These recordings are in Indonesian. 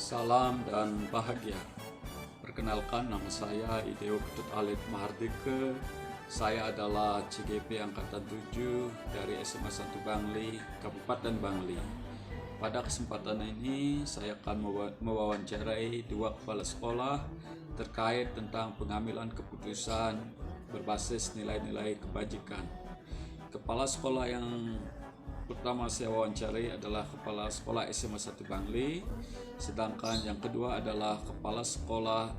Salam dan bahagia. Perkenalkan, nama saya Ideo Ketut Alif Mahardike. Saya adalah CGP Angkatan 7 dari SMA 1 Bangli, Kabupaten Bangli. Pada kesempatan ini saya akan mewawancarai dua kepala sekolah terkait tentang pengambilan keputusan berbasis nilai-nilai kebajikan. Kepala sekolah yang pertama saya wawancarai adalah Kepala Sekolah SMA 1 Bangli, sedangkan yang kedua adalah Kepala Sekolah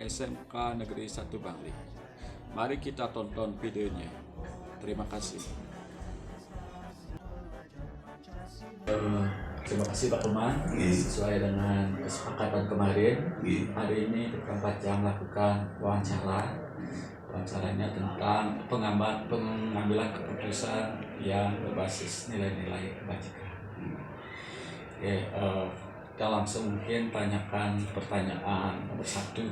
SMK Negeri 1 Bangli. Mari kita tonton videonya. Terima kasih. Terima kasih Pak Teman. Sesuai dengan kesepakatan kemarin, hari ini Tukang Baca melakukan wawancara. Wawancaranya tentang pengambilan keputusan yang berbasis nilai-nilai kebajikan. Oke, kita langsung mungkin tanyakan pertanyaan nomor 1.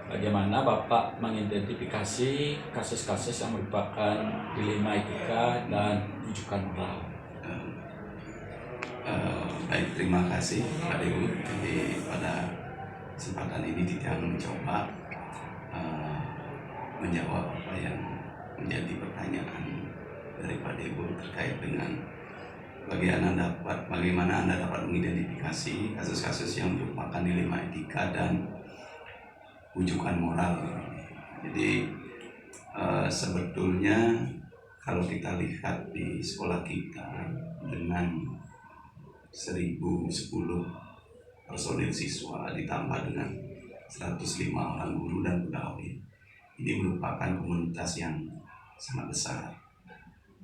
Bagaimana Bapak mengidentifikasi kasus-kasus yang merupakan dilema etika dan rujukan moral? Baik, terima kasih Pak Dewu. Jadi pada kesempatan ini kita mencoba menjawab apa yang menjadi pertanyaan dari Pak Dewu terkait dengan bagaimana Anda dapat mengidentifikasi kasus-kasus yang merupakan dilema etika dan rujukan moral. Jadi sebetulnya kalau kita lihat di sekolah kita dengan 1010 personil siswa ditambah dengan 105 orang guru dan pegawai, ini merupakan komunitas yang sangat besar.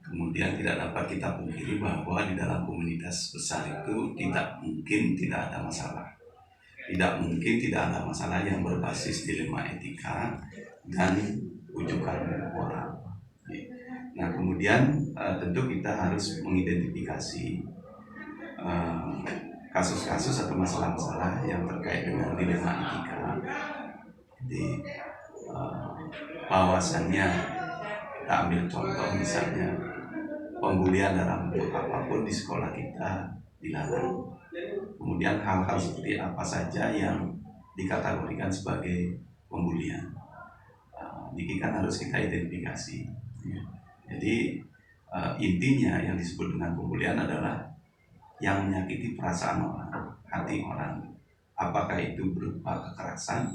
Kemudian tidak dapat kita pungkiri bahwa di dalam komunitas besar itu tidak mungkin tidak ada masalah. Tidak mungkin tidak ada masalah yang berbasis dilema etika dan rujukan moral. Nah, kemudian tentu kita harus mengidentifikasi kasus-kasus atau masalah-masalah yang terkait dengan dilema etika. Jadi bahwasannya kita ambil contoh misalnya pembulian dalam bentuk apapun di sekolah kita dilarang. Kemudian hal-hal seperti apa saja yang dikategorikan sebagai pembulian, ini kan harus kita identifikasi. Jadi intinya yang disebut dengan pembulian adalah yang menyakiti perasaan orang, hati orang, apakah itu berupa kekerasan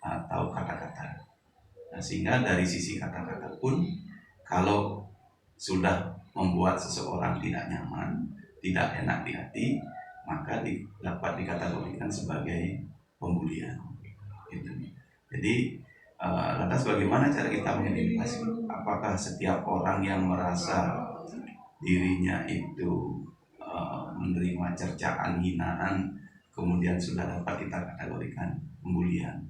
atau kata-kata. Nah, sehingga dari sisi kata-kata pun, kalau sudah membuat seseorang tidak nyaman, tidak enak di hati, maka dapat dikategorikan sebagai pembulian. Gitu. Jadi lantas bagaimana cara kita mengidentifikasi apakah setiap orang yang merasa dirinya itu menerima cercaan, hinaan, kemudian sudah dapat kita kategorikan pembulian.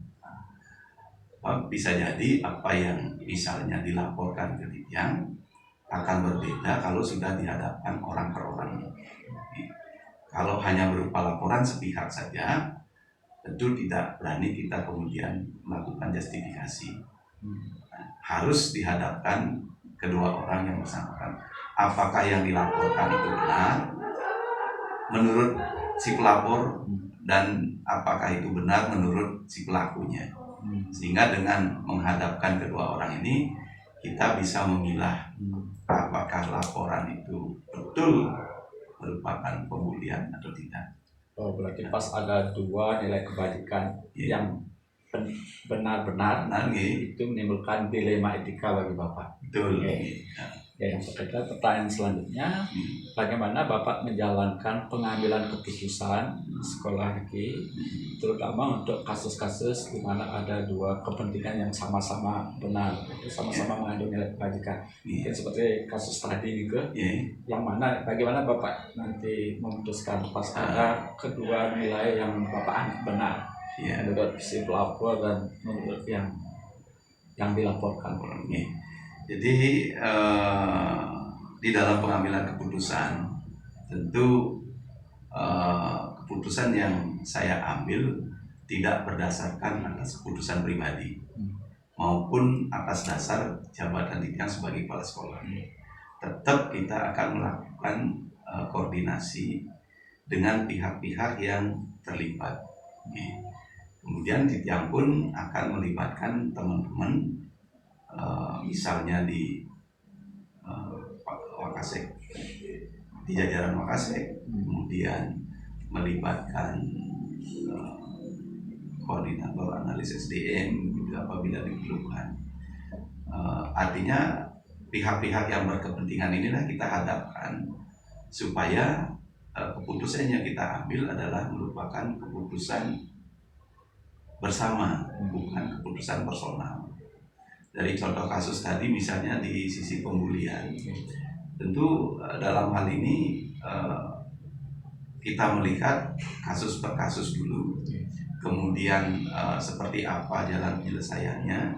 Bisa jadi apa yang misalnya dilaporkan ke Ditjang akan berbeda kalau sudah dihadapkan orang per orang. Kalau hanya berupa laporan sepihak saja, tentu tidak berani kita kemudian melakukan justifikasi. Harus dihadapkan kedua orang yang bersangkutan. Apakah yang dilaporkan itu benar menurut si pelapor dan apakah itu benar menurut si pelakunya. Sehingga dengan menghadapkan kedua orang ini, kita bisa memilah apakah laporan itu betul merupakan pembulian atau tidak. Oh, berarti pas ada dua nilai kebajikan yang benar-benar itu menimbulkan dilema etika bagi Bapak. Betul. Yang pertanyaan selanjutnya, bagaimana Bapak menjalankan pengambilan keputusan sekolah ini, terutama untuk kasus-kasus di mana ada dua kepentingan yang sama-sama benar, sama-sama mengandung nilai kebajikan. Mungkin seperti kasus tadi juga, yang mana bagaimana Bapak nanti memutuskan pas ada kedua nilai yang Bapak anggap benar, menurut si pelapor dan menurut yang dilaporkan. Jadi di dalam pengambilan keputusan, tentu keputusan yang saya ambil tidak berdasarkan atas keputusan pribadi maupun atas dasar jabatan Ditjang sebagai kepala sekolah. Tetap kita akan melakukan koordinasi dengan pihak-pihak yang terlibat. Kemudian Titiang pun akan melibatkan teman-teman, misalnya di Wakasek, di jajaran Wakasek, kemudian melibatkan koordinator analis SDM gitu, apabila diperlukan. Artinya pihak-pihak yang berkepentingan inilah kita hadapkan supaya keputusan yang kita ambil adalah merupakan keputusan bersama, bukan keputusan personal. Dari contoh kasus tadi misalnya di sisi pembulian, tentu dalam hal ini kita melihat kasus per kasus dulu, kemudian seperti apa jalan penyelesaiannya.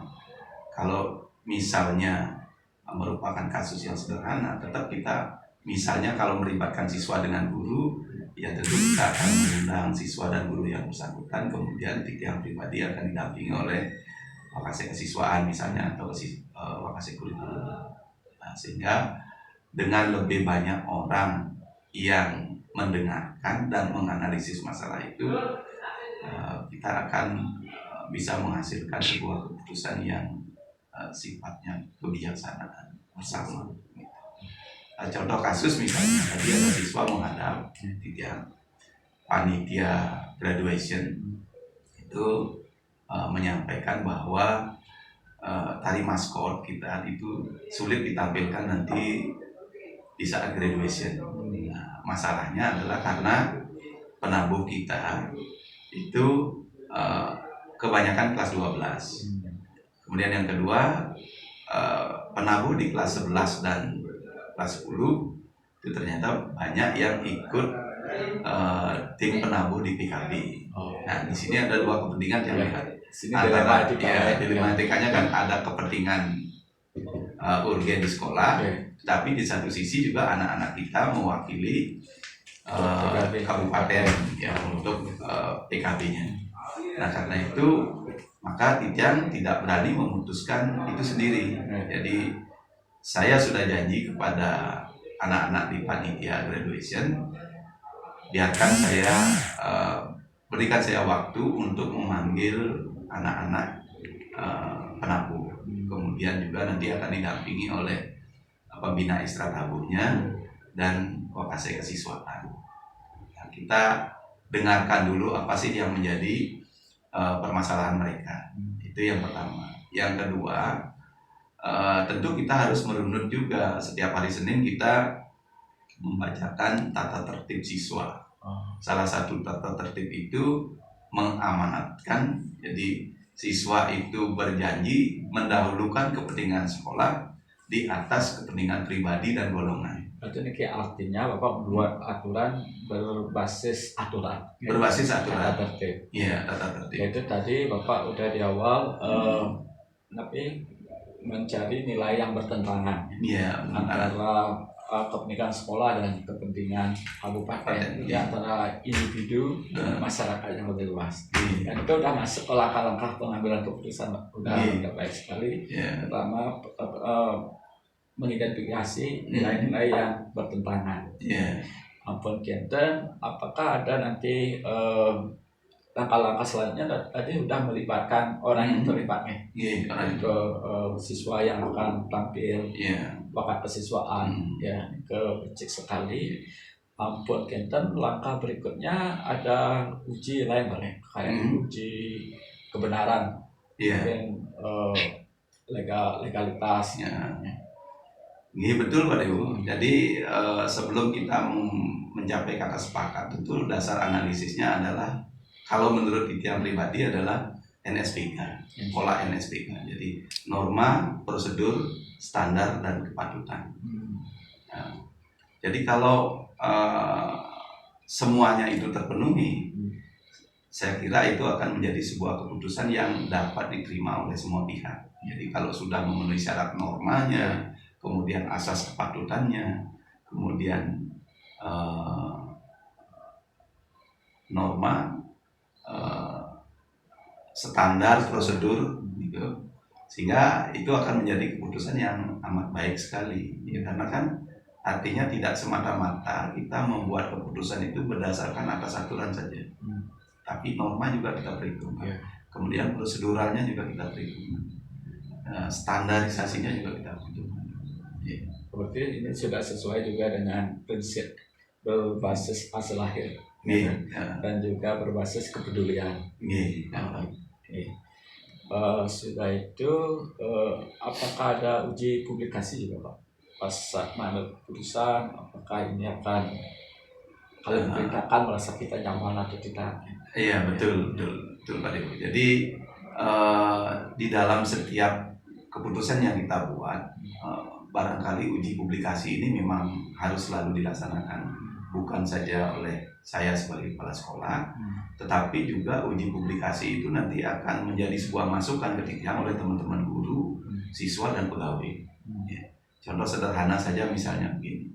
Kalau misalnya merupakan kasus yang sederhana, tetap kita misalnya kalau melibatkan siswa dengan guru, ya tentu kita akan mengundang siswa dan guru yang bersangkutan, kemudian Titiang pribadi akan didampingi oleh Wakasek kesiswaan misalnya, atau Wakasek kurikulum. Nah, sehingga dengan lebih banyak orang yang mendengarkan dan menganalisis masalah itu, kita akan bisa menghasilkan sebuah keputusan yang sifatnya kebijaksanaan bersama. Contoh kasus misalnya tadi ada siswa menghadap Titiang, panitia graduation itu menyampaikan bahwa tari maskot kita itu sulit ditampilkan nanti di saat graduation. Nah, masalahnya adalah karena penabuh kita itu kebanyakan kelas 12. Kemudian yang kedua, penabuh di kelas 11 dan kelas 10 itu ternyata banyak yang ikut tim penabuh di PKB. Nah, di sini ada dua kepentingan yang antara dilematikanya kan ada kepentingan urgen di sekolah, tapi di satu sisi juga anak-anak kita mewakili kabupaten ya untuk PKB-nya. Nah, karena itu maka Titiang tidak berani memutuskan itu sendiri. Jadi saya sudah janji kepada anak-anak di panitia graduation, biarkan saya berikan saya waktu untuk memanggil anak-anak penabuh. Kemudian juga nanti akan didampingi oleh pembina ekstra tabuhnya dan Wakasek kesiswaan. Nah, kita dengarkan dulu apa sih yang menjadi permasalahan mereka. Itu yang pertama. Yang kedua, tentu kita harus merunut juga. Setiap hari Senin kita membacakan tata tertib siswa. Salah satu tata tertib itu mengamanatkan, jadi siswa itu berjanji mendahulukan kepentingan sekolah di atas kepentingan pribadi dan golongan. Itu ini artinya Bapak buat aturan berbasis aturan. Berbasis aturan. Tata tertib. Iya, tata tertib. Itu tadi Bapak udah di awal tapi mencari nilai yang bertentangan. Iya, antara kepentingan sekolah dan kepentingan kabupaten, antara individu dan masyarakat yang lebih luas. Dan itu udah masuk ke langkah-langkah pengambilan keputusan, udah baik sekali. Pertama mengidentifikasi nilai-nilai yang bertentangan. Ampun Kenten, apakah ada nanti langkah-langkah selanjutnya? Tadi sudah melibatkan orang yang terlibat ke siswa yang akan tampil bakat kesiswaan, ya ke becik sekali. Ampun Kenten, langkah berikutnya ada uji lain boleh, kayak uji kebenaran, mungkin legalitas. Ini betul Pak Ibu. Jadi sebelum kita mencapai kata sepakat, tentu dasar analisisnya adalah, kalau menurut Titiang pribadi adalah NSPK, pola NSPK. Jadi norma, prosedur, standar, dan kepatutan. Nah, jadi kalau semuanya itu terpenuhi, saya kira itu akan menjadi sebuah keputusan yang dapat diterima oleh semua pihak. Jadi kalau sudah memenuhi syarat normanya, kemudian asas kepatutannya, kemudian norma, standar, prosedur gitu, sehingga itu akan menjadi keputusan yang amat baik sekali ya, karena kan Artinya tidak semata-mata kita membuat keputusan itu berdasarkan atas aturan saja, tapi norma juga kita perhitungkan. Kemudian proseduralnya juga kita perhitungkan, standarisasinya juga kita perhitungkan. Berarti ini sudah sesuai juga dengan prinsip berbasis asal lahir dan juga berbasis kepedulian. Sudah itu, apakah ada uji publikasi juga Pak? Pas saat mengambil keputusan, apakah ini akan kalau diberitakan merasa kita nyaman atau tidak? Iya, betul Pak Dewo. Jadi di dalam setiap keputusan yang kita buat, barangkali uji publikasi ini memang harus selalu dilaksanakan, bukan saja oleh saya sebagai kepala sekolah, tetapi juga uji publikasi itu nanti akan menjadi sebuah masukan ketika oleh teman-teman guru, siswa dan pegawai. Contoh sederhana saja misalnya begini,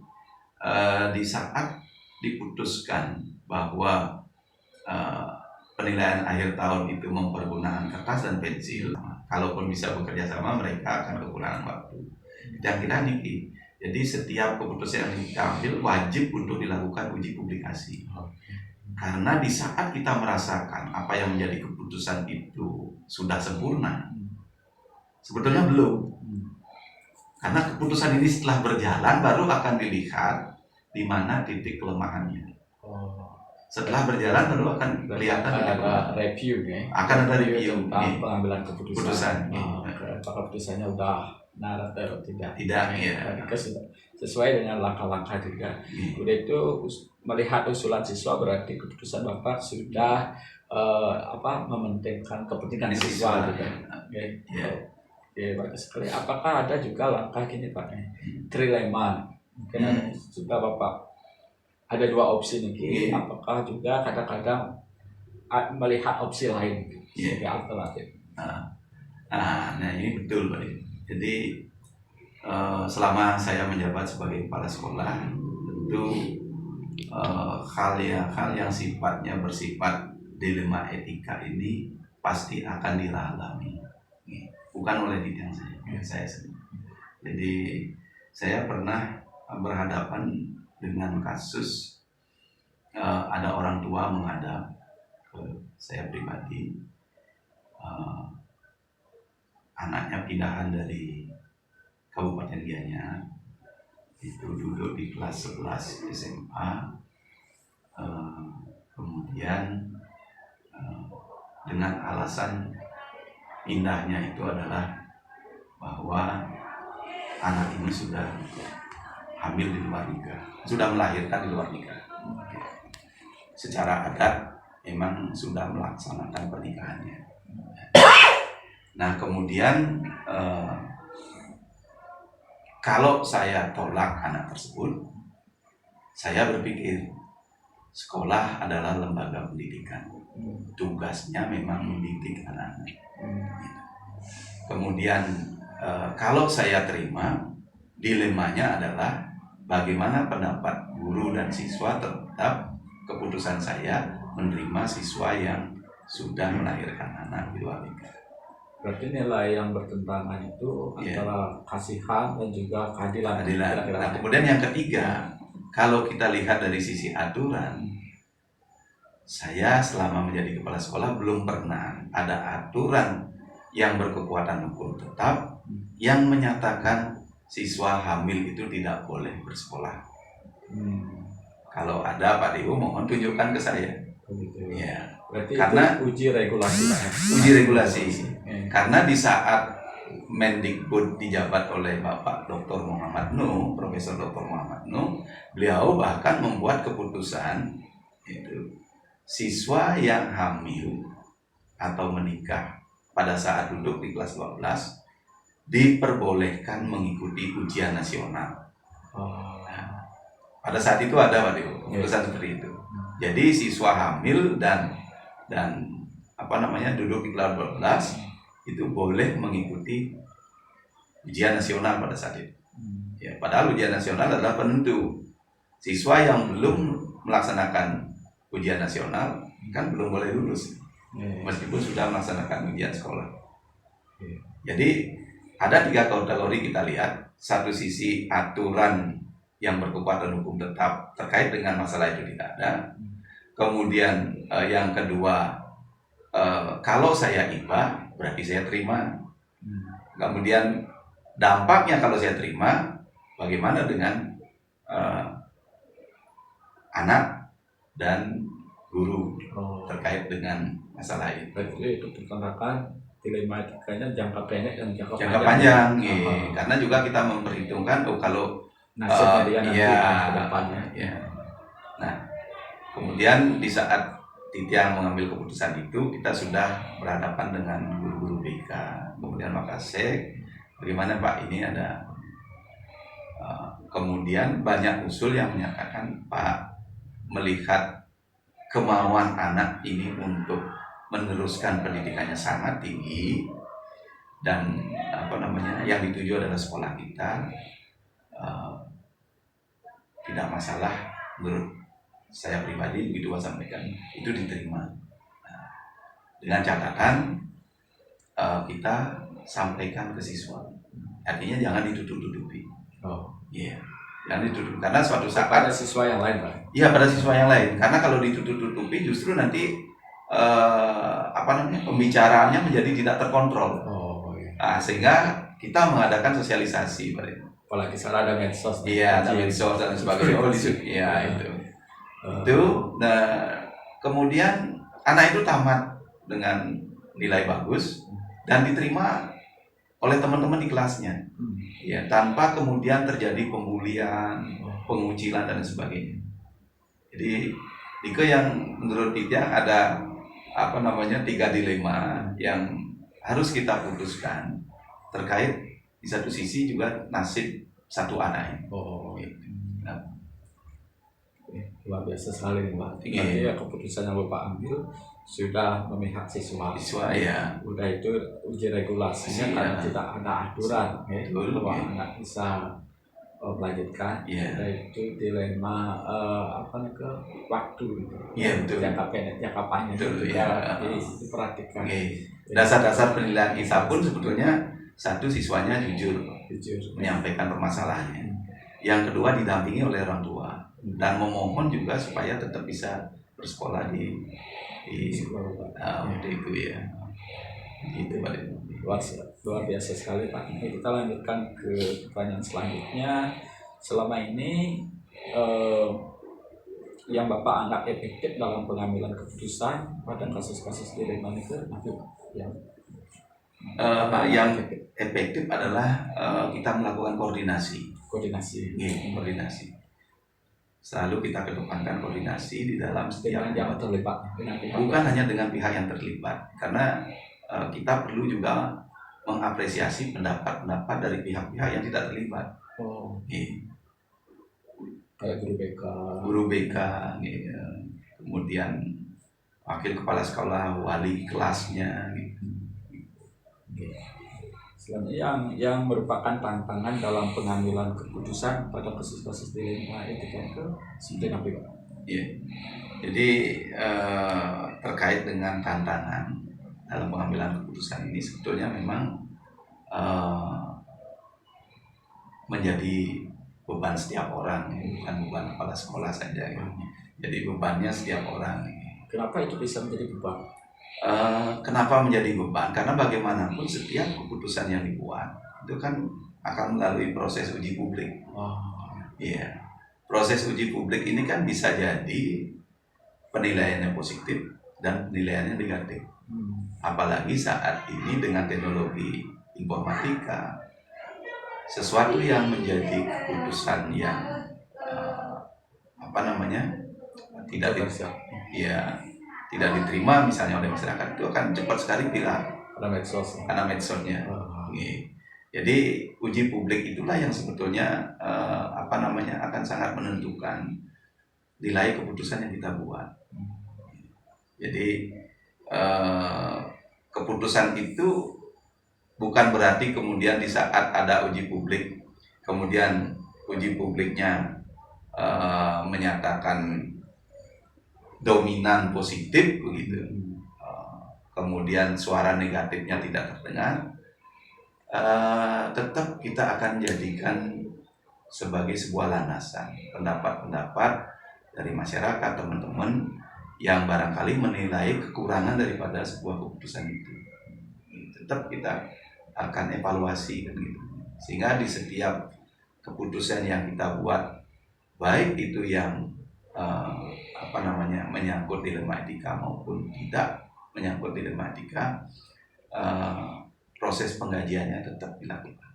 di saat diputuskan bahwa penilaian akhir tahun itu mempergunakan kertas dan pensil, kalaupun bisa bekerja sama mereka akan kekurangan waktu. Dan kita niki, jadi setiap keputusan yang kita ambil wajib untuk dilakukan uji publikasi. Karena di saat kita merasakan apa yang menjadi keputusan itu sudah sempurna, sebetulnya belum. Karena keputusan ini setelah berjalan baru akan dilihat di mana titik kelemahannya. Setelah berjalan baru akan kelihatan ada review ya. Akan ada review tentang pengambilan keputusan. Apakah keputusannya udah benar atau tidak? Tidak, ya. Sesuai dengan langkah-langkah juga. Udah itu melihat usulan siswa berarti keputusan Bapak sudah mementingkan kepentingan siswa juga. Bagus sekali. Apakah ada juga langkah gini Pak? Trilema. Mungkin juga Bapak ada dua opsi nih. Apakah juga kadang-kadang melihat opsi lain sebagai alternatif? Nah ini betul Pak. Jadi selama saya menjabat sebagai kepala sekolah, tentu hal yang sifatnya bersifat dilema etika ini pasti akan dilalami, bukan oleh bidang saya sendiri. Jadi saya pernah berhadapan dengan kasus ada orang tua menghadap ke saya pribadi, anaknya pindahan dari Kabupaten Gianyar, itu duduk di kelas 11 SMA, kemudian dengan alasan pindahnya itu adalah bahwa anak ini sudah hamil di luar nikah, sudah melahirkan di luar nikah. Secara adat memang sudah melaksanakan pernikahannya. Nah kemudian kalau saya tolak anak tersebut, saya berpikir sekolah adalah lembaga pendidikan, tugasnya memang mendidik anak-anak. Kemudian kalau saya terima, dilemanya adalah bagaimana pendapat guru dan siswa terhadap keputusan saya menerima siswa yang sudah melahirkan anak di luar nikah. Berarti nilai yang bertentangan itu antara kasihan dan juga keadilan. Nah, kemudian yang ketiga, kalau kita lihat dari sisi aturan, saya selama menjadi kepala sekolah belum pernah ada aturan yang berkekuatan hukum tetap yang menyatakan siswa hamil itu tidak boleh bersekolah. Kalau ada Pak Dewo, mohon tunjukkan ke saya. Ya. Berarti karena itu uji regulasi. Uji regulasi. Karena di saat Mendikbud dijabat oleh Bapak Dr. Muhammad Nuh, Profesor Dr. Muhammad Nuh, beliau bahkan membuat keputusan itu siswa yang hamil atau menikah pada saat duduk di kelas 12 diperbolehkan mengikuti ujian nasional. Nah, pada saat itu ada Pak Dewo, keputusan seperti itu. Jadi siswa hamil dan duduk di kelas 12 itu boleh mengikuti ujian nasional pada saat itu. Ya, padahal ujian nasional adalah penentu. Siswa yang belum melaksanakan ujian nasional kan belum boleh lulus, meskipun sudah melaksanakan ujian sekolah. Jadi ada 3 kategori kita lihat. Satu sisi aturan yang berkekuatan hukum tetap terkait dengan masalah itu tidak ada. Kemudian yang kedua, kalau saya IPA berarti saya terima. Kemudian dampaknya kalau saya terima, bagaimana dengan anak dan guru terkait dengan masalah itu. Berarti itu dikatakan dilema etikanya jangka pendek dan jangka panjang. Karena juga kita memperhitungkan kalau nasibnya dia nanti ya, ke depannya. Ya. Nah, kemudian di saat Titiang mengambil keputusan itu, kita sudah berhadapan dengan guru-guru BK, kemudian Makasek, bagaimana Pak ini ada, kemudian banyak usul yang menyatakan Pak melihat kemauan anak ini untuk meneruskan pendidikannya sangat tinggi dan yang dituju adalah sekolah kita, tidak masalah menurut saya pribadi, begitu Pak sampaikan, itu diterima. Nah, dengan catatan kita sampaikan ke siswa, artinya jangan ditutup-tutupi. Jangan ditutup, karena suatu saat pada siswa yang lain, Pak. Iya, pada siswa yang lain, karena kalau ditutup-tutupi justru nanti pembicaraannya menjadi tidak terkontrol. Nah, sehingga kita mengadakan sosialisasi, Pak. Apalagi sekarang ada medsos. Iya, ada medsos dan sebagainya. Itu. Nah, kemudian anak itu tamat dengan nilai bagus dan diterima oleh teman-teman di kelasnya, ya, tanpa kemudian terjadi pembulian, pengucilan dan sebagainya. Jadi Dike yang menurut Titiang ada 3 dilema yang harus kita putuskan terkait di satu sisi juga nasib satu anak ini. Luar biasa sekali nih, Pak. Berarti ya keputusan yang Bapak ambil sudah memihak siswa. Ya. Udah itu uji regulasinya karena tidak ada aturan, bahwa anak bisa melanjutkan. Udah itu dilema ke waktu. Betul. Jangka pendek, jangka panjang. Diperhatikan. Dasar-dasar penilaian ISA pun sebetulnya satu, siswanya jujur menyampaikan permasalahannya. Yang kedua, didampingi oleh orang tua dan memohon juga supaya tetap bisa bersekolah di waktu itu, ya. Gitu, Pak. Luar biasa sekali, Pak. Kita lanjutkan ke pertanyaan selanjutnya. Selama ini yang Bapak anggap efektif dalam pengambilan keputusan pada kasus-kasus dilema itu yang efektif adalah kita melakukan koordinasi. Selalu kita kedepankan koordinasi di dalam setiap yang terlibat. Bukan hanya dengan pihak yang terlibat, karena kita perlu juga mengapresiasi pendapat-pendapat dari pihak-pihak yang tidak terlibat. Kayak guru BK, kemudian wakil kepala sekolah, wali kelasnya, gitu. Yang merupakan tantangan dalam pengambilan keputusan pada kasus-kasus dilema itu seperti apa, Pak? Jadi terkait dengan tantangan dalam pengambilan keputusan ini sebetulnya memang menjadi beban setiap orang, bukan beban kepala sekolah saja. Jadi bebannya setiap orang. Kenapa itu bisa menjadi beban? Kenapa menjadi beban? Karena bagaimanapun setiap keputusan yang dibuat itu kan akan melalui proses uji publik. Proses uji publik ini kan bisa jadi penilaiannya positif dan penilaiannya negatif. Apalagi saat ini dengan teknologi informatika, sesuatu yang menjadi keputusan yang tidak diterima misalnya oleh masyarakat, itu akan cepat sekali viral karena medsosnya. Jadi uji publik itulah yang sebetulnya akan sangat menentukan nilai keputusan yang kita buat. Jadi keputusan itu bukan berarti kemudian di saat ada uji publik, kemudian uji publiknya menyatakan dominan positif begitu, kemudian suara negatifnya tidak terdengar, tetap kita akan jadikan sebagai sebuah landasan pendapat-pendapat dari masyarakat, teman-teman yang barangkali menilai kekurangan daripada sebuah keputusan itu. Tetap kita akan evaluasi kan gitu. Sehingga di setiap keputusan yang kita buat, baik itu yang menyangkut dilema etika maupun tidak menyangkut dilema etika, proses pengkajiannya tetap dilakukan.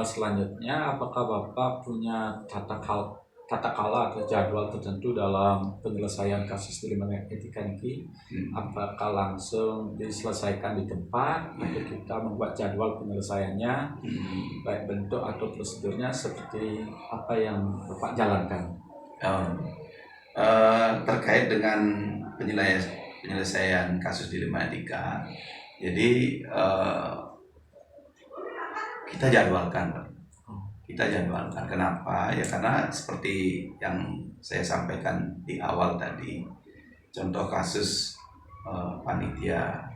Selanjutnya, apakah Bapak punya tata kala atau jadwal tertentu dalam penyelesaian kasus dilema etika ini? Apakah langsung diselesaikan di tempat atau kita membuat jadwal penyelesaiannya, baik bentuk atau prosedurnya seperti apa yang Bapak jalankan? Terkait dengan penyelesaian kasus dilema etika, jadi kita jadwalkan. Kenapa? Ya karena seperti yang saya sampaikan di awal tadi, contoh kasus panitia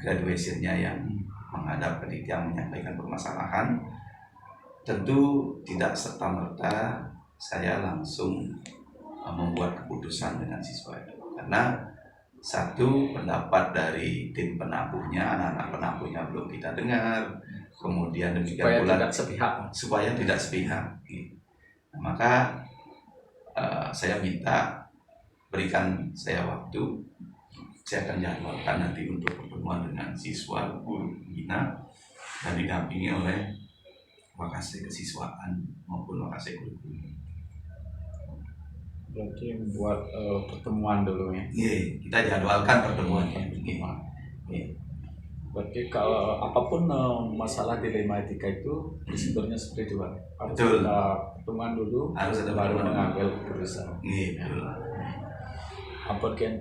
graduationnya yang menghadap panitia menyampaikan permasalahan, tentu tidak serta-merta saya langsung membuat keputusan dengan siswa itu, karena satu, pendapat dari tim penabuhnya, anak-anak penabuhnya belum kita dengar, kemudian demikian pula supaya tidak sepihak. Nah, maka saya minta berikan saya waktu, saya akan jadwalkan nanti untuk pertemuan dengan siswa, guru pembina, dan didampingi oleh Wakasek Kesiswaan maupun Wakasek Kurikulum. Berarti membuat pertemuan dulu ya? Iya, kita jadwalkan pertemuannya. Berarti kalau apapun masalah dilema etika itu sebenarnya seperti itu, Pak. Harus ada pertemuan dulu, baru mengambil keputusan. Iya. Apakah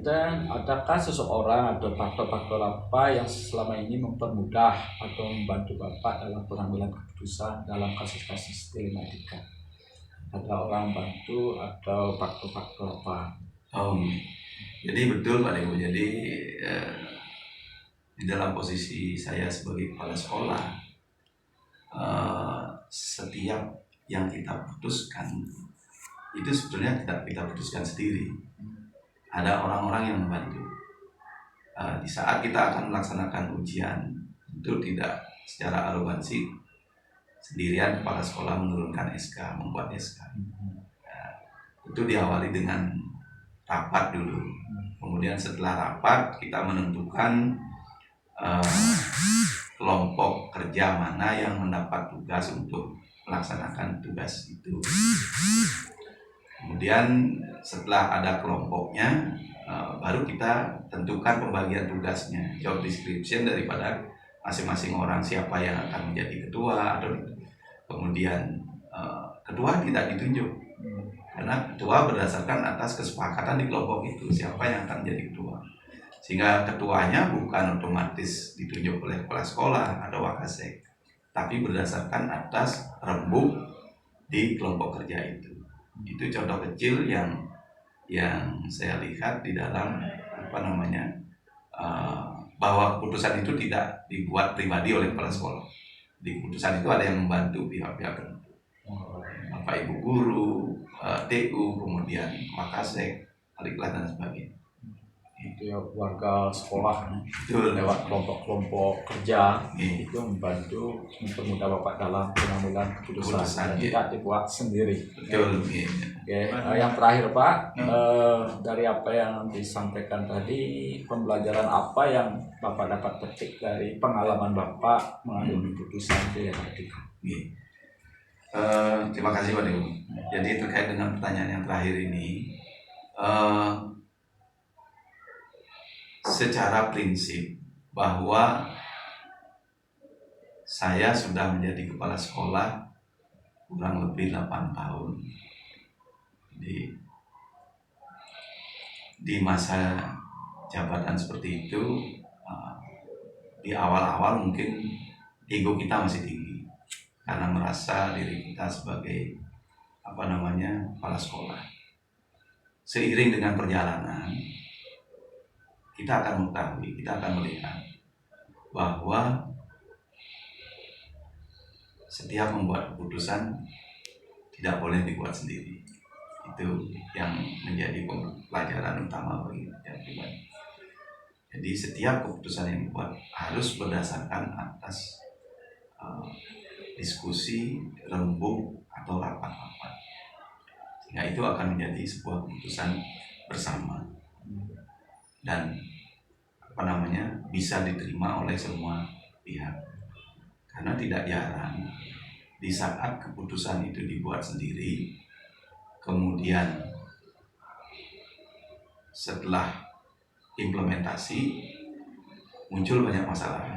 adakah seseorang atau faktor-faktor apa yang selama ini mempermudah atau membantu Bapak dalam pengambilan keputusan dalam kasus-kasus dilema etika? Ada orang bantu atau faktor-faktor apa? Jadi betul Pak Dewo. Jadi di dalam posisi saya sebagai kepala sekolah, setiap yang kita putuskan itu sebetulnya tidak kita putuskan sendiri. Ada orang-orang yang membantu. Di saat kita akan melaksanakan ujian, itu tidak secara arogansi sendirian kepala sekolah menurunkan SK, membuat SK. Itu diawali dengan rapat dulu. Kemudian setelah rapat kita menentukan kelompok kerja mana yang mendapat tugas untuk melaksanakan tugas itu. Kemudian setelah ada kelompoknya, baru kita tentukan pembagian tugasnya, job description daripada masing-masing orang, siapa yang akan menjadi ketua, atau kemudian ketua tidak ditunjuk, karena ketua berdasarkan atas kesepakatan di kelompok itu siapa yang akan menjadi ketua, sehingga ketuanya bukan otomatis ditunjuk oleh kepala sekolah atau wakasek, tapi berdasarkan atas rembuk di kelompok kerja itu. Itu contoh kecil yang saya lihat di dalam bahwa keputusan itu tidak dibuat pribadi oleh kepala sekolah. Di keputusan itu ada yang membantu pihak-pihak tertentu, Bapak Ibu guru, TU, kemudian Wakasek, Aliklas dan sebagainya. Itu ya, warga sekolah Betul. Lewat kelompok-kelompok kerja itu membantu mempermudah Bapak dalam pengambilan keputusan dan tidak dibuat sendiri. Betul. Yang terakhir Pak, dari apa yang disampaikan tadi, pembelajaran apa yang Bapak dapat petik dari pengalaman Bapak mengambil keputusan dilema etika? Terima kasih Pak Dewo. Jadi terkait dengan pertanyaan yang terakhir ini, secara prinsip bahwa saya sudah menjadi kepala sekolah kurang lebih 8 tahun. Di masa jabatan seperti itu, di awal-awal mungkin ego kita masih tinggi karena merasa diri kita sebagai kepala sekolah. Seiring dengan perjalanan, kita akan mengetahui, kita akan melihat bahwa setiap membuat keputusan tidak boleh dibuat sendiri. Itu yang menjadi pelajaran utama bagi saya pribadi. Jadi setiap keputusan yang dibuat harus berdasarkan atas diskusi, rembuk, atau rapat-rapat. Sehingga itu akan menjadi sebuah keputusan bersama dan bisa diterima oleh semua pihak. Karena tidak jarang di saat keputusan itu dibuat sendiri, kemudian setelah implementasi muncul banyak masalah.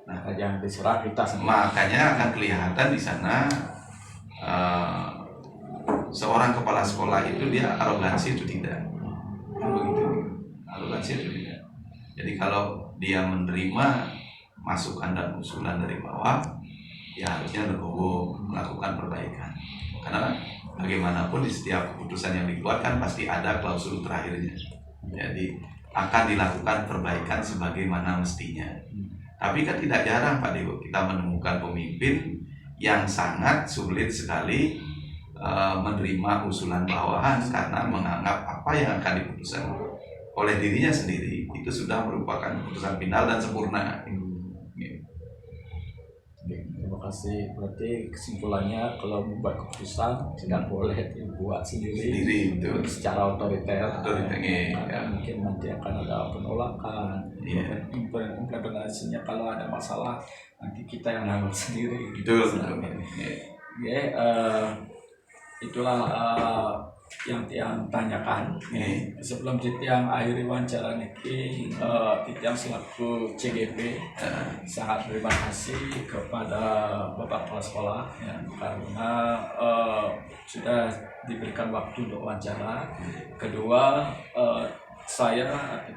Nah, yang diserah kita sendiri. Makanya akan kelihatan di sana seorang kepala sekolah itu dia arogansi itu tidak. Begitu. Arogansi itu tidak. Jadi kalau dia menerima masukan dan usulan dari bawah, ya harusnya legowo melakukan perbaikan. Karena bagaimanapun di setiap keputusan yang dibuat kan pasti ada klausul terakhirnya. Jadi akan dilakukan perbaikan sebagaimana mestinya. Tapi kan tidak jarang Pak Dewo kita menemukan pemimpin yang sangat sulit sekali menerima usulan bawahan karena menganggap apa yang akan diputuskan oleh dirinya sendiri itu sudah merupakan keputusan final dan sempurna. Terima kasih. Berarti kesimpulannya kalau membuat keputusan tidak boleh dibuat sendiri itu secara otoriter. Ya. Mungkin nanti akan ada penolakan. Implementasinya kalau ada masalah nanti kita yang nanggung sendiri. Betul. Itulah yang Tiang tanyakan. Sebelum Tiang akhiri wawancara niki, Tiang selaku CGP sangat terima kasih kepada Bapak Kepala Sekolah ya, karena sudah diberikan waktu untuk wawancara. Kedua, saya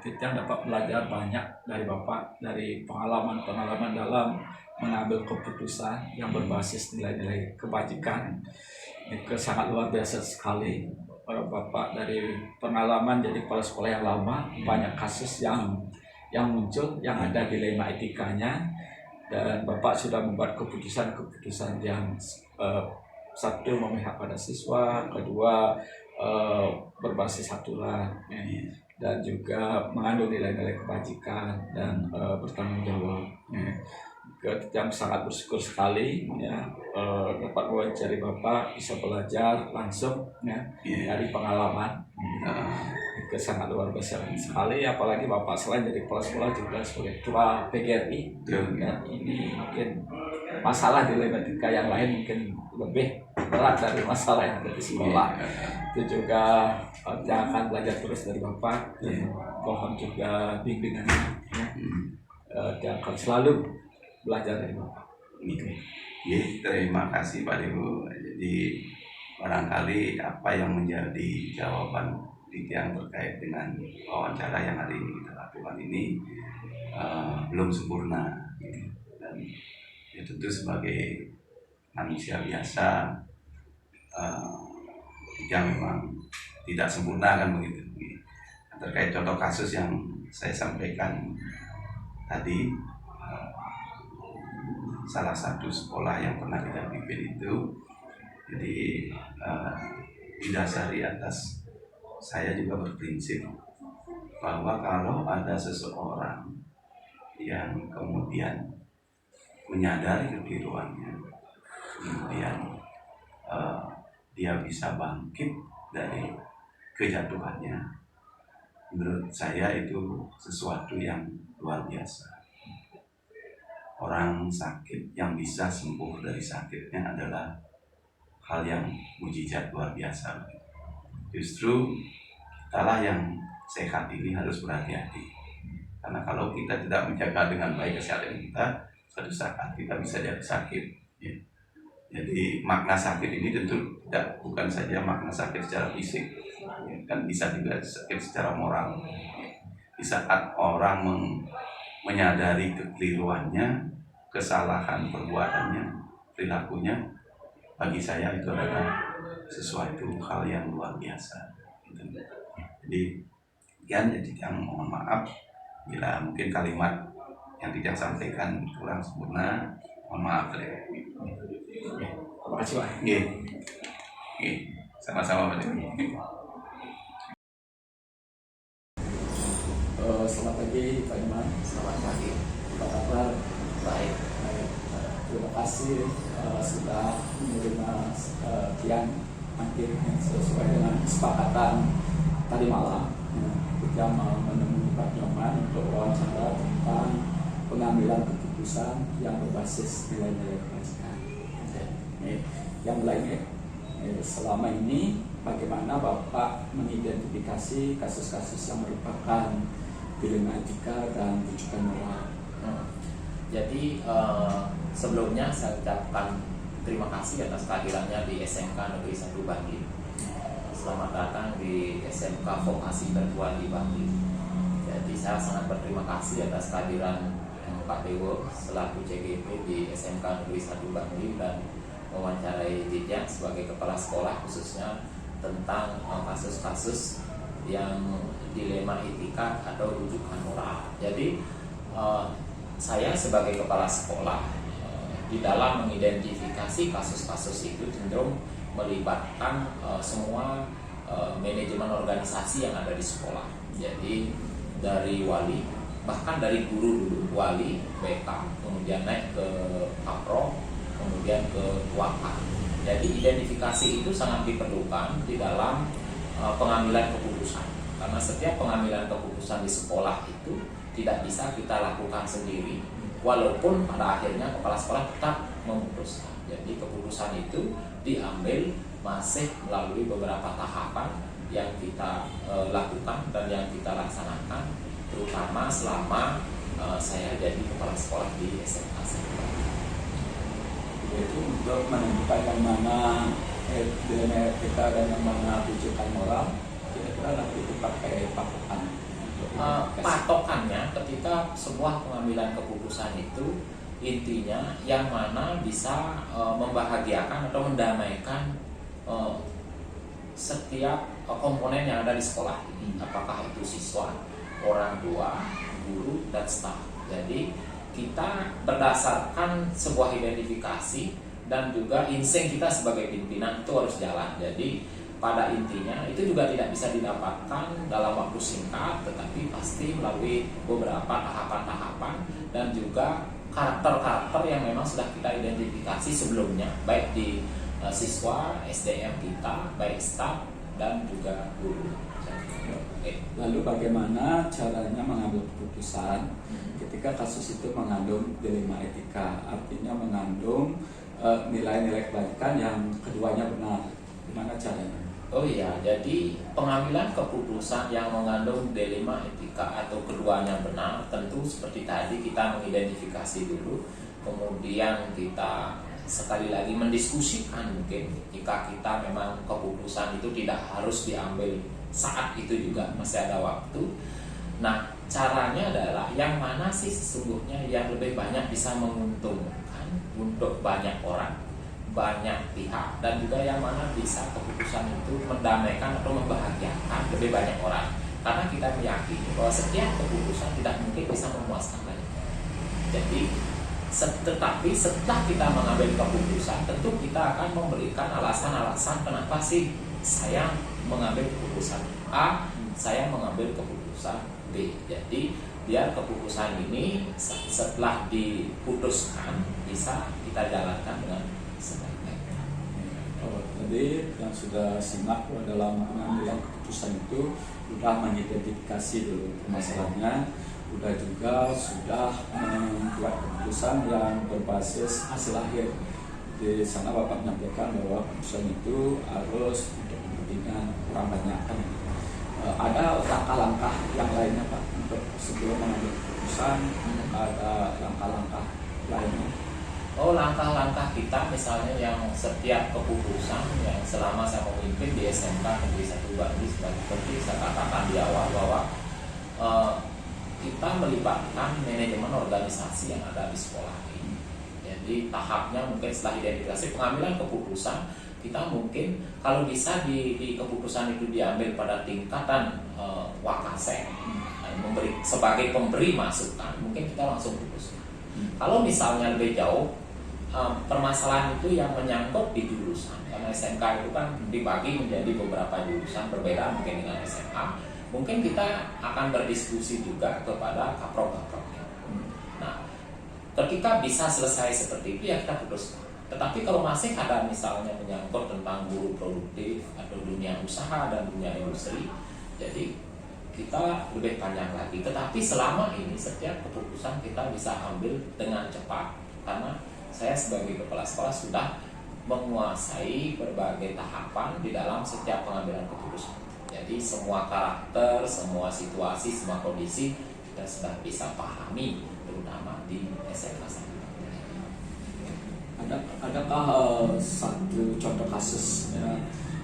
Tiang dapat belajar banyak dari Bapak, dari pengalaman dalam mengambil keputusan yang berbasis nilai-nilai kebajikan. Itu sangat luar biasa sekali. Bapak dari pengalaman jadi kepala sekolah yang lama, banyak kasus yang muncul, yang ada dilema etikanya, dan Bapak sudah membuat keputusan yang satu memihak pada siswa, kedua berbasis aturan, dan juga mengandung nilai-nilai kebajikan dan bertanggung jawab. Yang sangat bersyukur sekali ya dapat wawancara Bapak, bisa belajar langsung ya dari pengalaman. Itu sangat luar biasa sekali, apalagi Bapak selain jadi kepala sekolah juga sebagai ketua PGRI. Dan ini mungkin masalah dilematika yang lain mungkin lebih berat dari masalah yang ada di sekolah. Itu juga jangan belajar terus dari Bapak, dan mohon juga bimbingannya ya. Dan akan selalu belajar dari Bapak. Terima kasih Pak Dewo. Jadi barangkali apa yang menjadi jawaban Tiang terkait dengan wawancara yang hari ini kita lakukan ini belum sempurna. Dan ya tentu sebagai manusia biasa Tiang memang tidak sempurna kan begitu. Terkait contoh kasus yang saya sampaikan tadi, salah satu sekolah yang pernah kita pimpin itu, jadi didasari atas saya juga berprinsip bahwa kalau ada seseorang yang kemudian menyadari kekeliruannya, kemudian dia bisa bangkit dari kejatuhannya, menurut saya itu sesuatu yang luar biasa. Orang sakit yang bisa sembuh dari sakitnya adalah hal yang mujizat luar biasa. Justru kitalah yang sehat ini harus berhati-hati. Karena kalau kita tidak menjaga dengan baik kesehatan kita, suatu saat kita bisa jadi sakit. Ya. Jadi makna sakit ini tentu bukan saja makna sakit secara fisik, ya, kan bisa juga sakit secara moral. Di saat orang menyadari kekeliruannya, kesalahan perbuatannya, perilakunya, bagi saya itu adalah sesuatu hal yang luar biasa. Jadi yang mohon maaf bila mungkin kalimat yang tidak sampaikan kurang sempurna. Mohon maaf tadi. Terima kasih Pak. Oke. Oke. Sama-sama Pak. Selamat pagi Pak Iman. Selamat pagi. Apa kabar? Baik. Baik. Terima kasih sudah menerima Tian hadir sesuai dengan kesepakatan tadi malam. Kita mau menemui Pak Nyoman untuk wawancara tentang pengambilan keputusan yang berbasis nilai-nilai kebajikan. Yang lainnya, selama ini bagaimana Bapak mengidentifikasi kasus-kasus yang merupakan dilema etika dan rujukan moral? Jadi sebelumnya saya ucapkan terima kasih atas kehadirannya di SMK Negeri 1 Bangli. Selamat datang di SMK Vokasi Tertua di Bangli. Jadi saya sangat berterima kasih atas kehadiran Pak Dewo selaku CGP di SMK Negeri 1 Bangli dan mewawancarai Ditya sebagai kepala sekolah khususnya tentang kasus-kasus yang dilema etika atau rujukan moral. Jadi saya sebagai kepala sekolah di dalam mengidentifikasi kasus-kasus itu cenderung melibatkan semua manajemen organisasi yang ada di sekolah. Jadi dari wali, bahkan dari guru dulu, wali, BK, kemudian naik ke kapro, kemudian ke waka. Jadi identifikasi itu sangat diperlukan di dalam pengambilan keputusan. Karena setiap pengambilan keputusan di sekolah itu tidak bisa kita lakukan sendiri, walaupun pada akhirnya kepala sekolah tetap memutuskan. Jadi keputusan itu diambil masih melalui beberapa tahapan yang kita lakukan dan yang kita laksanakan, terutama selama saya jadi kepala sekolah di SMK Sekolah. Yaitu untuk menentukan yang mana dilema etika dan yang mana rujukan moral, kira-kira nanti dipakai patokan. Patokannya ketika sebuah pengambilan keputusan itu intinya yang mana bisa membahagiakan atau mendamaikan setiap komponen yang ada di sekolah ini, apakah itu siswa, orang tua, guru, dan staf. Jadi kita berdasarkan sebuah identifikasi dan juga insting kita sebagai pimpinan itu harus jalan. Jadi pada intinya itu juga tidak bisa didapatkan dalam waktu singkat, tetapi pasti melalui beberapa tahapan-tahapan dan juga karakter-karakter yang memang sudah kita identifikasi sebelumnya, baik di siswa, SDM kita, baik staf dan juga guru. Lalu bagaimana caranya mengambil keputusan ketika kasus itu mengandung dilema etika, artinya mengandung nilai-nilai kebaikan yang keduanya benar? Gimana caranya? Oh iya, jadi pengambilan keputusan yang mengandung dilema etika atau keduanya benar, tentu seperti tadi kita mengidentifikasi dulu, kemudian kita sekali lagi mendiskusikan mungkin jika kita memang keputusan itu tidak harus diambil saat itu juga masih ada waktu. Nah, caranya adalah yang mana sih sesungguhnya yang lebih banyak bisa menguntungkan untuk banyak orang, banyak pihak, dan juga yang mana bisa keputusan itu mendamaikan atau membahagiakan lebih banyak orang. Karena kita meyakini bahwa setiap keputusan tidak mungkin bisa memuaskan banyak orang. Jadi tetapi setelah kita mengambil keputusan, tentu kita akan memberikan alasan-alasan kenapa sih saya mengambil keputusan A, saya mengambil keputusan B. Jadi biar keputusan ini setelah diputuskan bisa kita jalankan dengan sebaik-baiknya. Jadi yang sudah simak dalam pengambilan keputusan itu sudah mengidentifikasi dulu permasalahannya, sudah membuat keputusan yang berbasis hasil akhir. Di sana Bapak menyampaikan bahwa keputusan itu harus untuk kepentingan orang banyak. Ada langkah-langkah yang lainnya Pak untuk sebelum mengambil keputusan, ada langkah-langkah lainnya? Oh, langkah-langkah kita misalnya yang setiap keputusan yang selama saya memimpin di SMK Negeri 1 Bangli, seperti saya katakan di awal bahwa kita melibatkan manajemen organisasi yang ada di sekolah ini. Jadi tahapnya mungkin setelah identifikasi pengambilan keputusan, kita mungkin kalau bisa di keputusan itu diambil pada tingkatan wakasek, sebagai pemberi masukan, mungkin kita langsung putuskan. Kalau misalnya lebih jauh, permasalahan itu yang menyangkut di jurusan, karena SMK itu kan dibagi menjadi beberapa jurusan berbeda mungkin dengan SMA. Mungkin kita akan berdiskusi juga kepada kaprok-kaproknya. Nah, ketika bisa selesai seperti itu ya kita putuskan. Tetapi kalau masih ada misalnya menyangkut tentang guru produktif atau dunia usaha dan dunia industri, jadi kita lebih panjang lagi. Tetapi selama ini setiap keputusan kita bisa ambil dengan cepat, karena saya sebagai kepala sekolah sudah menguasai berbagai tahapan di dalam setiap pengambilan keputusan. Jadi semua karakter, semua situasi, semua kondisi kita sudah bisa pahami, terutama di SMA 1. Adakah satu contoh kasus ya,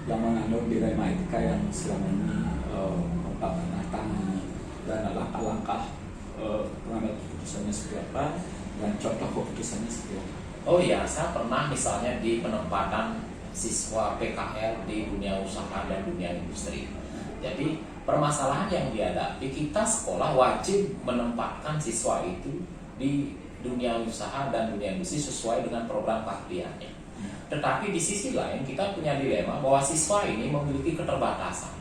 yang mengandung dilema etika yang selama ini Bapak pernah tangani, dan langkah-langkah pengambil keputusannya seperti apa dan contoh keputusannya seperti apa? Oh iya, saya pernah misalnya di penempatan siswa PKL di dunia usaha dan dunia industri. Jadi permasalahan yang dihadapi, kita sekolah wajib menempatkan siswa itu di dunia usaha dan dunia industri sesuai dengan program keahliannya. Tetapi di sisi lain kita punya dilema bahwa siswa ini memiliki keterbatasan.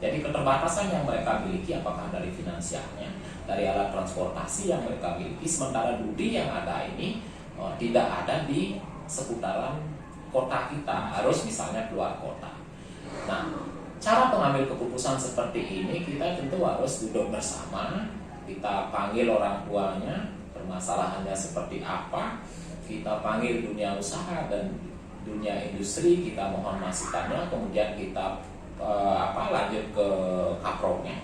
Jadi keterbatasan yang mereka miliki apakah dari finansialnya, dari alat transportasi yang mereka miliki, sementara Dudi yang ada ini tidak ada di seputaran kota kita, harus misalnya keluar kota. Nah, cara pengambil keputusan seperti ini kita tentu harus duduk bersama, kita panggil orang tuanya, permasalahannya seperti apa, kita panggil dunia usaha dan dunia industri, kita mohon masukannya, kemudian kita lanjut ke kaproknya.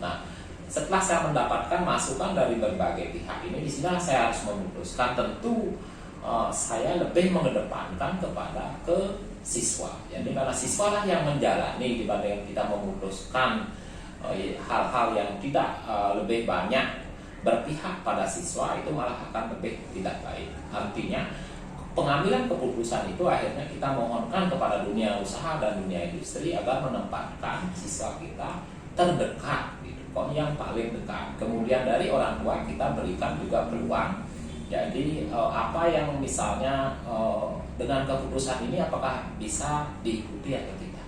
Nah, setelah saya mendapatkan masukan dari berbagai pihak ini, di sini saya harus memutuskan. Tentu saya lebih mengedepankan kepada ke siswa. Jadi karena siswa lah yang menjalani dibanding kita memutuskan hal-hal yang tidak lebih banyak berpihak pada siswa, itu malah akan lebih tidak baik. Artinya pengambilan keputusan itu akhirnya kita mohonkan kepada dunia usaha dan dunia industri agar menempatkan siswa kita terdekat, gitu, kok yang paling dekat. Kemudian dari orang tua kita berikan juga peluang. Jadi apa yang misalnya dengan keputusan ini apakah bisa diikuti atau tidak.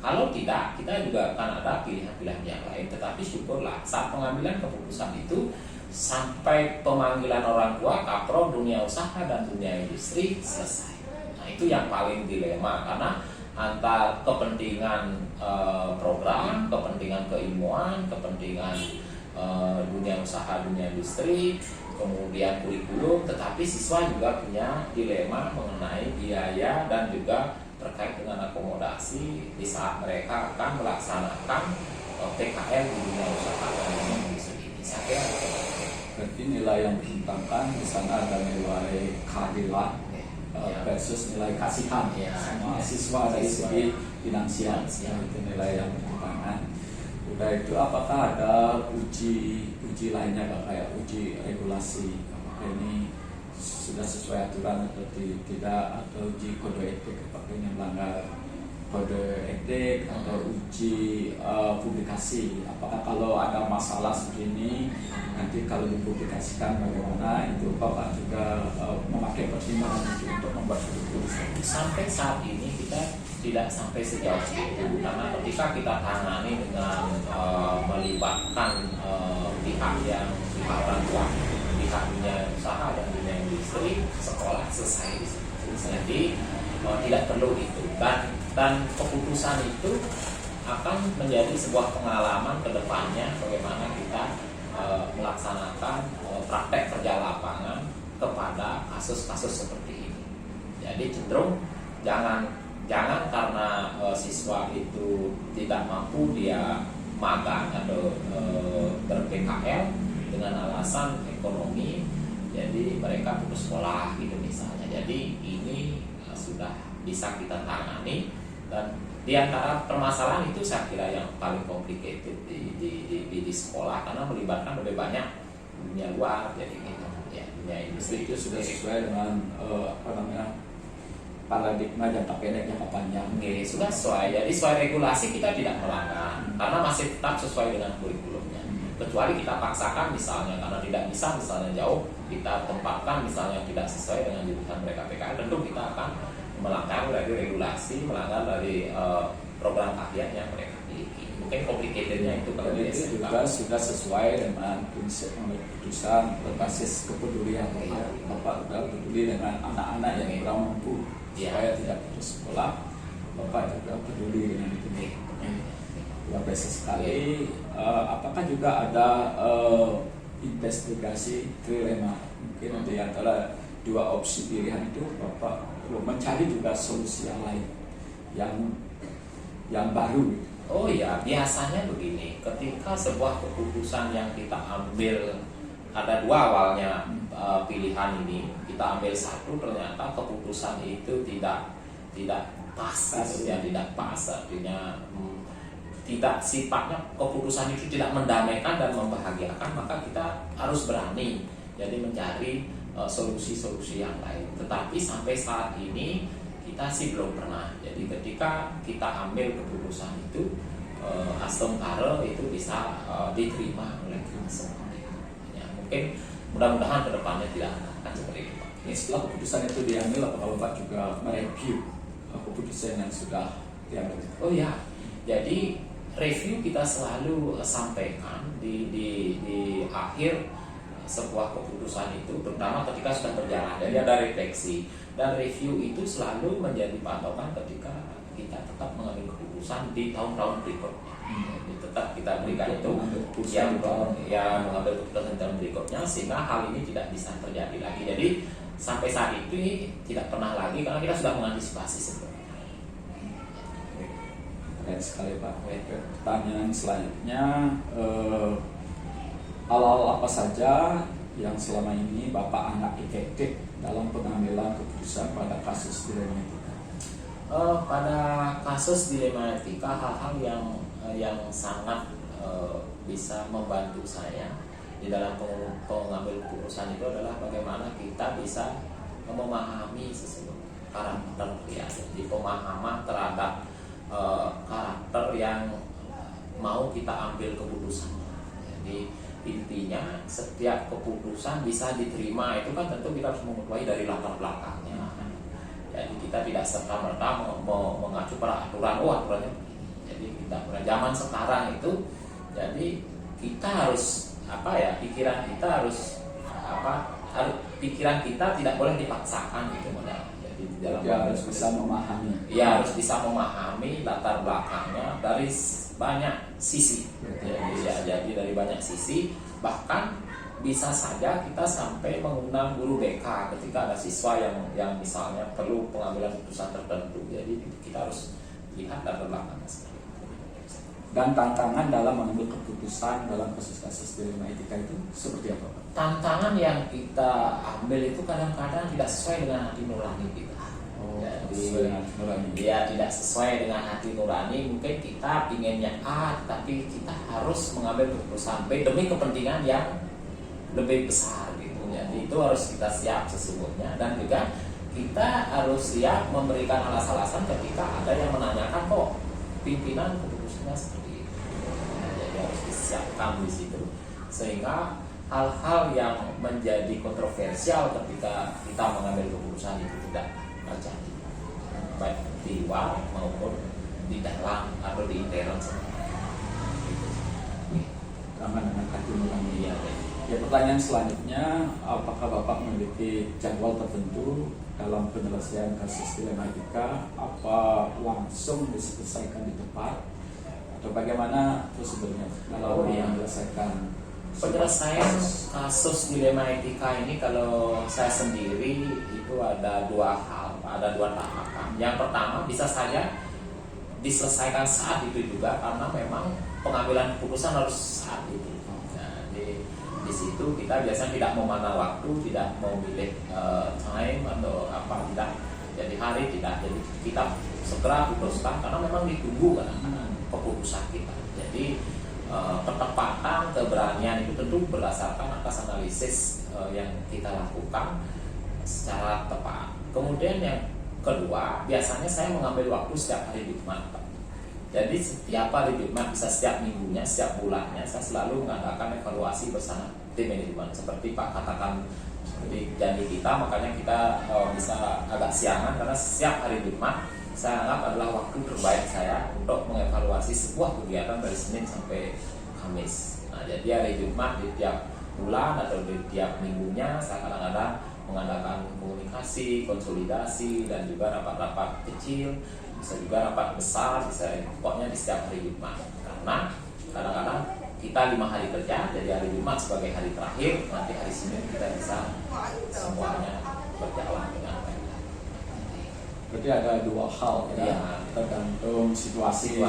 Kalau tidak, kita juga akan ada pilihan-pilihan yang lain. Tetapi syukurlah saat pengambilan keputusan itu sampai pemanggilan orang tua, kapro, dunia usaha dan dunia industri selesai. Nah, itu yang paling dilema, karena antara kepentingan program, kepentingan keilmuan, kepentingan dunia usaha, dunia industri, kemudian kurikulum, tetapi siswa juga punya dilema mengenai biaya dan juga terkait dengan akomodasi di saat mereka akan melaksanakan PKL di dunia usaha dan dunia industri ini. Saya kira berarti nilai yang dihitungkan di sana ada nilai keadilan versus nilai kasihan sama siswa dari segi finansial. Itu nilai yang dihitungkan. Udah itu apakah ada uji lainnya kayak uji regulasi, apakah ini sudah sesuai aturan atau tidak, atau uji kode etik apakah ini melanggar kode etik, atau uji publikasi, apakah kalau ada masalah segini nanti kalau dipublikasikan bagaimana, itu Bapak juga memakai pertimbangan itu untuk membuat keputusan. sampai saat ini kita tidak sampai sejauh itu, karena ketika kita tangani dengan melibatkan pihak orang tua, pihak dunia usaha dan dunia industri, sekolah selesai di situ. Jadi tidak perlu itu, dan keputusan itu akan menjadi sebuah pengalaman ke depannya bagaimana kita melaksanakan praktek kerja lapangan kepada kasus-kasus seperti ini. Jadi cenderung jangan karena siswa itu tidak mampu dia magang atau ber-PKL dengan alasan ekonomi, jadi mereka putus sekolah gitu misalnya. Jadi ini sudah bisa kita tangani, dan di antara permasalahan itu saya kira yang paling complicated di sekolah, karena melibatkan lebih banyak dunia luar, jadi gitu ya, dunia industri. Itu sudah sesuai dengan paradigma jangka pendek jangka panjang. Oke, sudah sesuai. Jadi sesuai regulasi kita tidak melanggar, karena masih tetap sesuai dengan kurikulumnya. kecuali kita paksakan misalnya karena tidak bisa misalnya jauh, kita tempatkan misalnya tidak sesuai dengan jurusan mereka PKL, tentu kita akan melanggar dari regulasi, melanggar dari program keahlian yang mereka miliki. Mungkin complicatednya itu kalau di Jadi itu SMK. juga sudah sesuai dengan prinsip mengambil keputusan berbasis kepedulian. Iya. Bapak sudah peduli dengan anak-anak yang kurang mampu Iya. supaya tidak putus sekolah. Bapak juga peduli dengan itu. Luar biasa sekali. Apakah juga ada investigasi trilema? Mungkin di antara dua opsi pilihan itu Bapak perlu mencari juga solusi yang lain, yang baru. Oh ya, biasanya begini, ketika sebuah keputusan yang kita ambil, ada dua awalnya pilihan ini, kita ambil satu, ternyata keputusan itu tidak pas, gitu ya, tidak pas, artinya tidak sifatnya keputusan itu tidak mendamaikan dan membahagiakan, maka kita harus berani jadi mencari solusi-solusi yang lain. Tetapi sampai saat ini kita sih belum pernah. Jadi ketika kita ambil keputusan itu, Aston Kare itu bisa diterima oleh semua. Ya, mungkin mudah-mudahan kedepannya tidak akan seperti itu, Pak. Ini setelah keputusan itu diambil, apakah Bapak juga mereview keputusan yang sudah diambil? Oh ya, jadi review kita selalu sampaikan di akhir sebuah keputusan itu, terutama ketika sudah berjalan. Jadi ada refleksi dan review itu selalu menjadi patokan ketika kita tetap mengambil keputusan di tahun-tahun berikutnya. Jadi tetap kita berikan itu yang mengambil keputusan di tahun berikutnya, sehingga hal ini tidak bisa terjadi lagi. Jadi sampai saat itu tidak pernah lagi karena kita sudah mengantisipasi sebenarnya. Keren sekali Pak. Pertanyaan selanjutnya, hal-hal apa saja yang selama ini Bapak anggap efektif dalam pengambilan keputusan pada kasus dilema etika? Pada kasus dilema etika, hal-hal yang sangat bisa membantu saya di dalam pengambil keputusan itu adalah bagaimana kita bisa memahami sesungguhnya karakter ya, jadi pemahaman terhadap karakter yang mau kita ambil keputusannya. Jadi intinya setiap keputusan bisa diterima itu kan tentu kita harus mengetahui dari latar belakangnya. Jadi kita tidak serta-merta mengacu pada aturannya. Jadi kita pada zaman sekarang itu, jadi kita harus pikiran kita harus pikiran kita tidak boleh dipaksakan gitu modal. Jadi di dalam harus bisa memahami. Ya harus bisa memahami latar belakangnya dari banyak sisi. Jadi dari banyak sisi, bahkan bisa saja kita sampai mengundang guru BK ketika ada siswa yang misalnya perlu pengambilan keputusan tertentu. Jadi kita harus lihat latar belakangnya seperti itu. Dan tantangan dalam mengambil keputusan dalam kasus-kasus dilema etika itu seperti apa Pak? Tantangan yang kita ambil itu kadang-kadang tidak sesuai dengan hati nurani kita. Sesuai dengan nurani. Ya tidak sesuai dengan hati nurani. Mungkin kita pinginnya A, tapi kita harus mengambil keputusan B demi kepentingan yang lebih besar gitu. Jadi itu harus kita siap sesungguhnya, dan juga kita harus siap memberikan alasan-alasan ketika ada yang menanyakan kok pimpinan keputusannya seperti itu. Jadi harus disiapkan di situ sehingga hal-hal yang menjadi kontroversial ketika kita mengambil keputusan itu tidak terjadi, baik di luar maupun di dalam atau di intern sebenarnya. Aman dengan hati nurani. Iya. Ya, pertanyaan selanjutnya, apakah Bapak memiliki jadwal tertentu dalam penyelesaian kasus dilema etika? Apa langsung diselesaikan di tempat atau bagaimana prosedurnya dalam menyelesaikan penyelesaian kasus dilema etika ini? Kalau saya sendiri itu ada dua tahapan. Yang pertama bisa saja diselesaikan saat itu juga karena memang pengambilan keputusan harus saat itu. Nah, di situ kita biasanya tidak memandang waktu, tidak memilih time atau apa, tidak jadi hari, tidak, jadi kita segera putuskan karena memang ditunggu kan keputusan kita. Jadi ketepatan, keberanian itu tentu berdasarkan atas analisis yang kita lakukan secara tepat. Kemudian yang kedua, biasanya saya mengambil waktu setiap hari di mana. Jadi setiap hari Jumat, bisa setiap minggunya, setiap bulannya, saya selalu mengadakan evaluasi bersama tim manajemen. Seperti Pak katakan, seperti janji kita, makanya kita bisa agak siangan karena setiap hari Jumat saya anggap adalah waktu terbaik saya untuk mengevaluasi sebuah kegiatan dari Senin sampai Kamis. Nah, jadi hari Jumat di tiap bulan atau di tiap minggunya saya kadang-kadang mengadakan komunikasi, konsolidasi, dan juga rapat-rapat kecil, bisa juga rapat besar, bisa pokoknya di setiap hari Jumat. Karena kadang-kadang kita 5 hari kerja, jadi hari Jumat sebagai hari terakhir, nanti hari Senin kita bisa semuanya berjalan dengan baik. Berarti ada dua hal ya, tergantung situasi,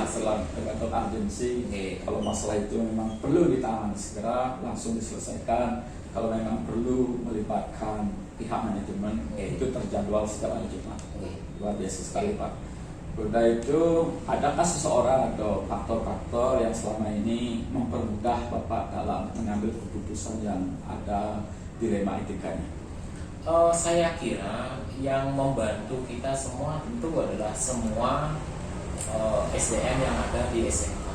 tergantung urgensi. Kalau masalah itu memang perlu ditangani segera, langsung diselesaikan. Kalau memang perlu melibatkan pihak manajemen, itu terjadwal setiap hari Jumat. Luar biasa sekali Pak. Udah itu, adakah seseorang atau faktor-faktor yang selama ini mempermudah Bapak dalam mengambil keputusan yang ada dilema etikanya? Saya kira yang membantu kita semua tentu adalah semua SDM yang ada di SMK.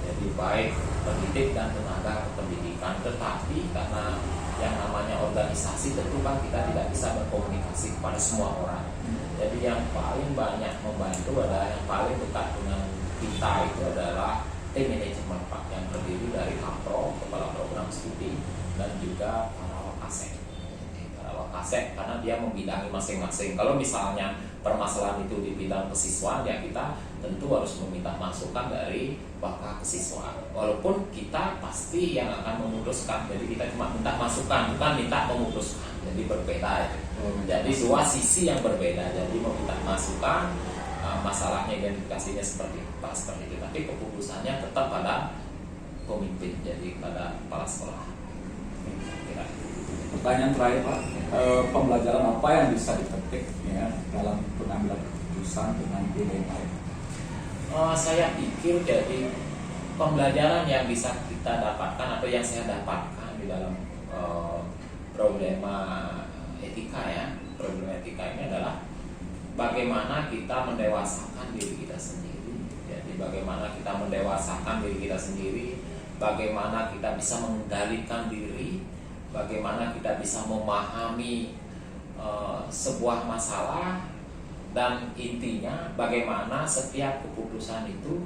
Jadi baik pendidik dan tenaga pendidikan. Tetapi karena yang namanya organisasi tentu kan kita tidak bisa berkomunikasi kepada semua orang. Jadi yang paling banyak membantu adalah yang paling dekat dengan kita itu adalah tim manajemen Pak, yang terdiri dari Kapro, kepala program studi, dan juga para wakasek. Karena dia membidangi masing-masing. Kalau misalnya permasalahan itu di bidang kesiswaan, ya kita tentu harus meminta masukan dari bakal kesiswaan. Walaupun kita pasti yang akan memutuskan, jadi kita cuma minta masukan, bukan minta memutuskan. Jadi berbeda itu. Jadi dua sisi yang berbeda. Jadi meminta masukan, masalahnya identifikasinya seperti apa, seperti itu. Tapi keputusannya tetap pada pemimpin, jadi pada kepala sekolah. Pertanyaan terakhir Pak, pembelajaran apa yang bisa dipetik ya dalam pengambilan keputusan dengan dilema? Saya pikir jadi pembelajaran yang bisa kita dapatkan atau yang saya dapatkan di dalam problema etika ya, problema etika ini adalah bagaimana kita mendewasakan diri kita sendiri. Jadi bagaimana kita mendewasakan diri kita sendiri, bagaimana kita bisa mengendalikan diri, bagaimana kita bisa memahami sebuah masalah, dan intinya bagaimana setiap keputusan itu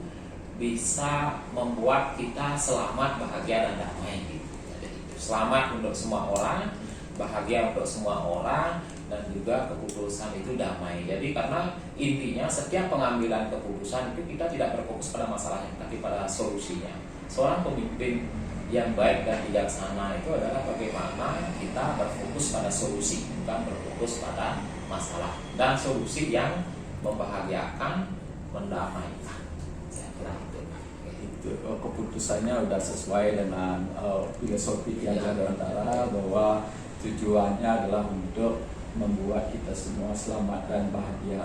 bisa membuat kita selamat, bahagia, dan damai gitu. Jadi, selamat untuk semua orang, bahagia untuk semua orang, dan juga keputusan itu damai. Jadi karena intinya setiap pengambilan keputusan itu kita tidak berfokus pada masalahnya, tapi pada solusinya. Seorang pemimpin yang baik dan bijaksana itu adalah bagaimana kita berfokus pada solusi, bukan berfokus pada masalah, dan solusi yang membahagiakan, mendamaikan. Saya kira itu. Keputusannya sudah sesuai dengan filosofi yang ada antara bahwa tujuannya adalah untuk membuat kita semua selamat dan bahagia,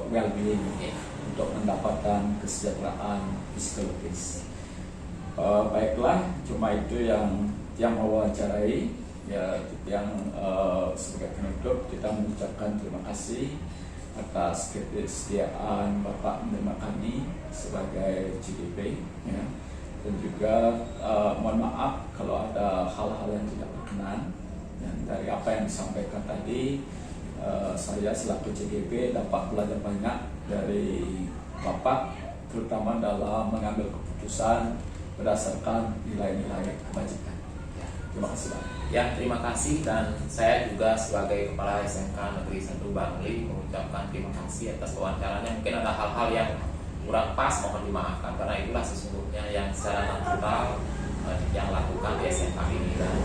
well-being, untuk mendapatkan kesejahteraan psikologis. Baiklah, cuma itu yang mewawancarai ya, yang sebagai penutup kita mengucapkan terima kasih atas kesetiaan Bapak menerima kami sebagai CGP ya. Dan juga mohon maaf kalau ada hal-hal yang tidak berkenan. Dan dari apa yang disampaikan tadi, saya selaku CGP dapat belajar banyak dari Bapak, terutama dalam mengambil keputusan berdasarkan nilai-nilai kebajikan. Terima kasih Pak. Ya, terima kasih, dan saya juga sebagai Kepala SMK Negeri 1 Bangli mengucapkan terima kasih atas wawancaranya. Mungkin ada hal-hal yang kurang pas, mohon dimaafkan, karena itulah sesungguhnya yang secara natural yang lakukan di SMK ini. Dan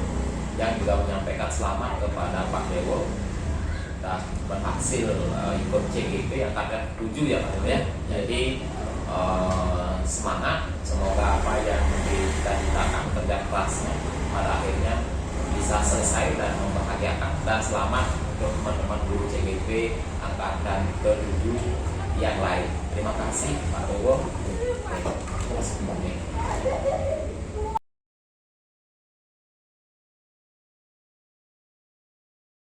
yang juga menyampaikan selamat kepada Pak Dewo dan berhasil ikut CGP yang KPR 7 ya Pak Dewo ya. Jadi semangat, semoga apa yang kita kerja kerasnya pada akhirnya bisa selesai dan membahagiakan. Dan selamat untuk teman-teman guru CGP angkatan ke-7 yang lain. Terima kasih Pak Dewo. Terima kasih.